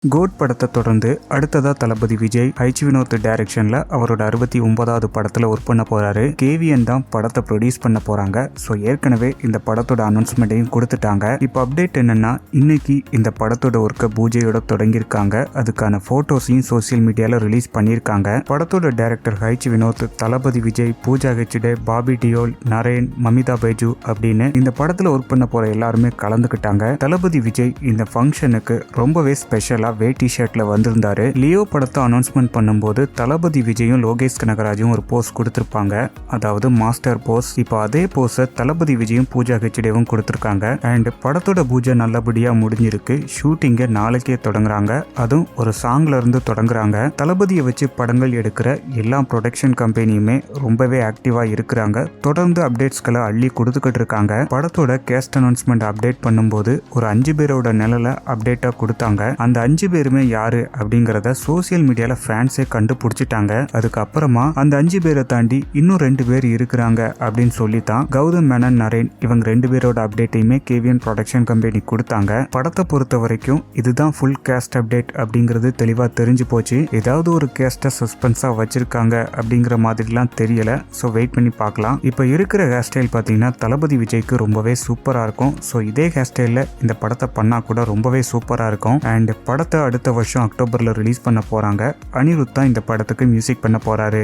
Code படத்தை தொடர்ந்து அடுத்ததா தளபதி விஜய் ஹைச் வினோத் டைரக்ஷன்ல அவரோட 69வது படத்துல ஒர்க் பண்ண போறாரு. கேவிஎன் தான் படத்தை ப்ரொடியூஸ் பண்ண போறாங்க. ஸோ ஏற்கனவே இந்த படத்தோட அனௌன்ஸ்மெண்ட்டையும் கொடுத்துட்டாங்க. இப்போ அப்டேட் என்னன்னா, இன்னைக்கு இந்த படத்தோட ஒர்க்கை பூஜையோட தொடங்கியிருக்காங்க. அதுக்கான போட்டோஸையும் சோசியல் மீடியால ரிலீஸ் பண்ணியிருக்காங்க. படத்தோட டைரக்டர் ஹைச் வினோத், தளபதி விஜய், பூஜா ஹெச்டே, பாபி டியோல், நரேன், மமிதா பைஜு அப்படின்னு இந்த படத்துல ஒர்க் பண்ண போற எல்லாருமே கலந்துக்கிட்டாங்க. தளபதி விஜய் இந்த ஃபங்க்ஷனுக்கு ரொம்பவே ஸ்பெஷலா வேட்டி ஷர்ட்ல வந்திருந்தாரு. லியோ படத்தை அனௌன்ஸ்மெண்ட் பண்ணும்போது தளபதி விஜயும் லோகேஷ் கனகராஜும் ஒரு போஸ் கொடுத்திருப்பாங்க, அதாவது மாஸ்டர் போஸ். இப்போ அதே போஸை தளபதி விஜயும் பூஜா ஹெச்டேவும் கொடுத்திருக்காங்க. அண்ட் படத்தோட பூஜை நல்லபடியா முடிஞ்சிருக்கு. ஷூட்டிங்க நாளைக்கே தொடங்குறாங்க. அதுவும் ஒரு சாங்ல இருந்து தொடங்குறாங்க. தளபதியை வச்சு படங்கள் எடுக்கிற எல்லா ப்ரொடக்ஷன் கம்பெனியுமே ரொம்பவே ஆக்டிவா இருக்கிறாங்க. தொடர்ந்து அப்டேட்ஸ்களை அள்ளி கொடுத்துக்கிட்டு இருக்காங்க. படத்தோட கேஸ்ட் அனௌன்ஸ்மெண்ட் அப்டேட் பண்ணும்போது ஒரு 5 பேரோட நிழலை அப்டேட்டா கொடுத்தாங்க. அந்த 5 பேருமே யாரு அப்படிங்கறத சோசியல் மீடியால ஃபேன்ஸே கண்டுபிடிச்சிட்டாங்க. அதுக்கப்புறமா அந்த 5 பேரை தாண்டி இன்னும் 2 பேர் இருக்கிறாங்க அப்படின்னு சொல்லித்தான் கௌதம் மேனன், நரேன் இவங்க 2 பேரோட அப்டேட்டையுமே கேவிஎன் ப்ரொடக்ஷன் கம்பெனி கொடுத்தாங்க. படத்தை பொறுத்த வரைக்கும் இதுதான் ஃபுல் கேஸ்ட் அப்டேட் அப்படிங்கிறது தெளிவா தெரிஞ்சு போச்சு. ஏதாவது ஒரு கேஸ்ட சஸ்பென்ஸா வச்சிருக்காங்க அப்படிங்கிற மாதிரிலாம் தெரியல. ஸோ வெயிட் பண்ணி பார்க்கலாம். இப்போ இருக்கிற ஹேர் ஸ்டைல் பார்த்தீங்கன்னா தளபதி விஜய்க்கு ரொம்பவே சூப்பரா இருக்கும். ஸோ இதே ஹேர் ஸ்டைல்ல இந்த படத்தை பண்ணா கூட ரொம்பவே சூப்பரா இருக்கும். அண்ட் படத்தை அடுத்த வருஷம் அக்டோபர்ல ரிலீஸ் பண்ண போறாங்க. அனிருத் தான் இந்த படத்துக்கு மியூசிக் பண்ண போறாரு.